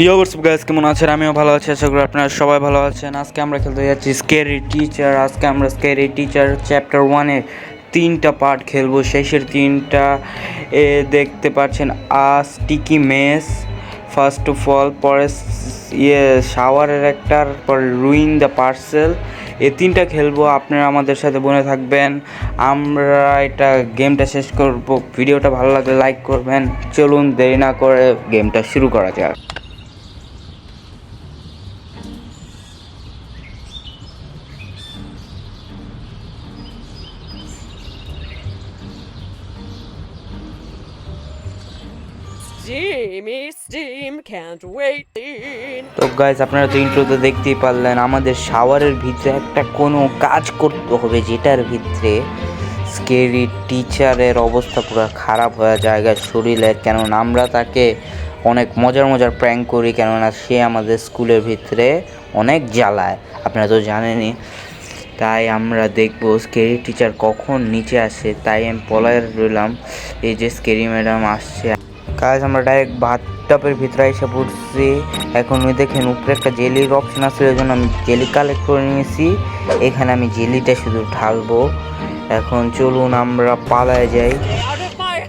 ইয়ো WhatsApp guys, কেমন আছেন? আমিও ভালো আছি, আশা করি আপনারা সবাই ভালো আছেন। আজকে আমরা খেলতে যাচ্ছি স্কেরি টিচার। আজকে আমরা স্কেরি টিচার চ্যাপ্টার 1-এর 3টা পার্ট খেলবো। শেষের 3টা দেখতে পাচ্ছেন। Sticky mess, first of all, পরে শাওয়ারের একটার পর রুইন দ্য পার্সেল। এই 3টা খেলবো। আপনারা আমাদের সাথে বনে থাকবেন। আমরা এটা গেমটা শেষ করব। ভিডিওটা ভালো লাগলে লাইক করবেন। চলুন দেরি না করে গেমটা শুরু করা যাক। Steamy steam, can't wait. তো গাইস, আপনারা তো ইন্ট্রোতে দেখতেই পারলেন আমাদের শাওয়ারের ভিতরে একটা কোনো কাজ করতে হবে, যেটার ভিতরে স্কেরি টিচারের অবস্থা পুরো খারাপ হয়ে যায় শরীরের। কেননা আমরা তাকে অনেক মজার প্র্যাঙ্ক করি, কেননা সে আমাদের স্কুলের ভিতরে অনেক জ্বালায়, আপনারা তো জানেনই। তাই আমরা দেখবো স্কেরি টিচার কখন নিচে আসে। তাই আমি পলায় রইলাম। এই যে স্কেরি ম্যাডাম আসছে। কাজ আমরা ডাইরেক্ট বাথটাবের ভিতরে এসে পড়ছি। এখন ওই দেখেন উপরে একটা জেলির অপশন আছে, ওই জন্য আমি জেলি কালেক্ট করে নিয়েছি। এখানে আমি জেলিটা শুধু ঢালবো। এখন চলুন আমরা পালায় যাই,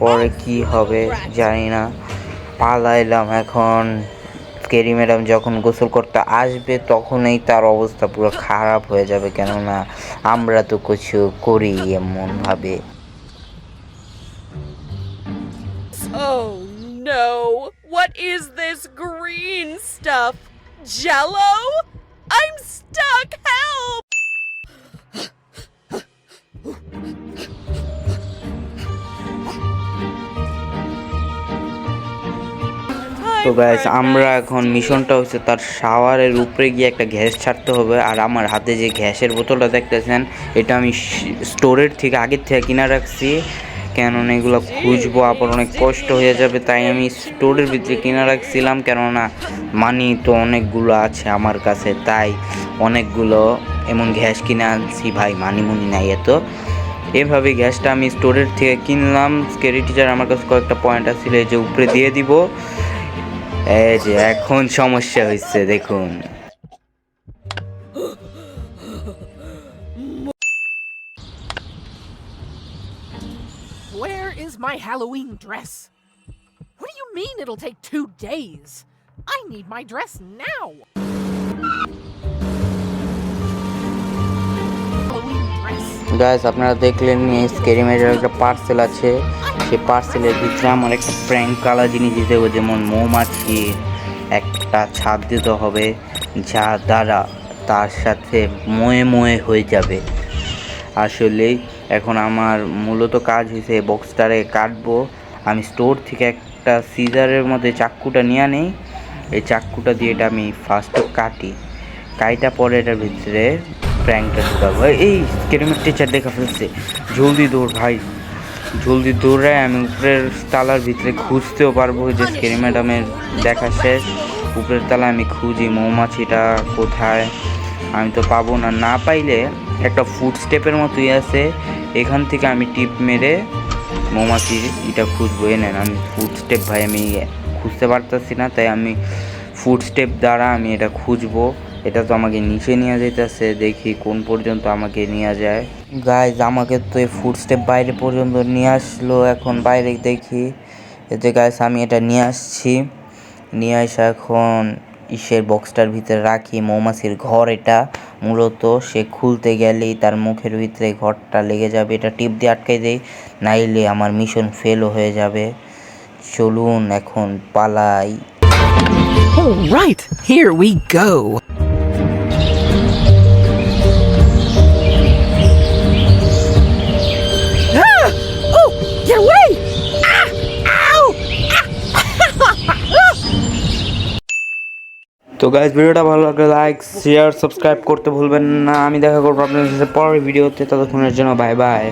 পরে কি হবে জানি না। পালাইলাম। এখন স্কেরি ম্যাডাম যখন গোসল করতে আসবে তখনই তার অবস্থা পুরো খারাপ হয়ে যাবে, কেননা আমরা তো কিছু করি এমনভাবে। Oh no! What is this green stuff? Jello? I'm stuck! Help! তো গাইস, আমরা এখন মিশনটা হচ্ছে তার শাওয়ারের উপরে গিয়ে একটা গ্যাস ছাড়তে হবে। আর আমার হাতে যে গ্যাসের বোতলটা দেখতেছেন, এটা আমি স্টোরের থেকে আগের থেকে কিনা রাখছি, কেননা এগুলো খুঁজবো আবার অনেক কষ্ট হয়ে যাবে। তাই আমি স্টোরের ভিতরে কিনা রাখছিলাম, কেননা মানি তো অনেকগুলো আছে আমার কাছে, তাই অনেকগুলো এমন গ্যাস কিনে আনছি। ভাই মানি মুনি নাই এত। এভাবে গ্যাসটা আমি স্টোরের থেকে কিনলাম। স্কেরি টিচার আমার কাছে কয়েকটা পয়েন্ট আসছিল, এই যে উপরে দিয়ে দিব। এই যে এখন সমস্যা হয়েছে দেখুন। Where is my Halloween dress? What do you mean it'll take 2 days? I need my dress now! Halloween dress. Guys, আপনারা দেখলেন স্কেরি ম্যাডামের একটা পার্সেল আছে। সেই পার্সেলের ভিতরে আমার একটা প্র্যাঙ্ক কালা জিনিস দিতে হবে, যেমন মৌমাছি একটা ছাদ দিতে হবে, যা দ্বারা তার সাথে ময়ে হয়ে যাবে। আসলে এখন আমার মূলত কাজ হয়েছে বক্সটারে কাটবো। আমি স্টোর থেকে একটা সিজারের মধ্যে চাক্কুটা নিয়ে নেই। এই চাক্কুটা দিয়ে এটা আমি ফার্স্ট কাইটা পরে এটার ভিতরে প্র্যাঙ্কটা ঢুকাবো। এই স্কেরিমের টিচার দেখা ফেলছে, জলদি দৌড় ভাই, জলদি দৌড়ায় আমি উপরের তালার ভিতরে খুঁজতেও পারবো। যে স্কেরি ম্যাডামের দেখা শেষ, উপরের তালায় আমি খুঁজি মৌমাছিটা কোথায়। আমি তো পাবো না, না পাইলে একটা ফুড স্টেপের মতোই আছে, এখান থেকে আমি টিপ মেরে মৌমাছি এটা খুঁজবো। নেন, আমি ফুড স্টেপ ভাই আমি খুঁজতে পারতেছি না, তাই আমি ফুড স্টেপ দ্বারা আমি এটা খুঁজবো। এটা তো আমাকে নিচে নিয়ে যেতেছে, দেখি কোন পর্যন্ত আমাকে নিয়ে যায়। গাইজ, আমাকে তো এই ফুড স্টেপ বাইরে পর্যন্ত নিয়ে আসলো। এখন বাইরে দেখি, এতে গাইজ আমি এটা নিয়ে আসছি। নিয়ে আসা এখন ইসের বক্সটার ভিতরে রাখি। মৌমাছির ঘর এটা মূলত, সে খুলতে গেলেই তার মুখের ভিতরে ঘরটা লেগে যাবে। এটা টিপ দিয়ে আটকাই দেই, নাইলে আমার মিশন ফেলও হয়ে যাবে। চলুন এখন পালাই। All right, here we go. Ah! Oh, get away! Ah! Ow! তো গাইজ, ভিডিওটা ভালো লাগলে লাইক শেয়ার সাবস্ক্রাইব করতে ভুলবেন না। আমি দেখা করবো আপনাদের সাথে পরের ভিডিওতে। ততক্ষণের জন্য বাই বাই।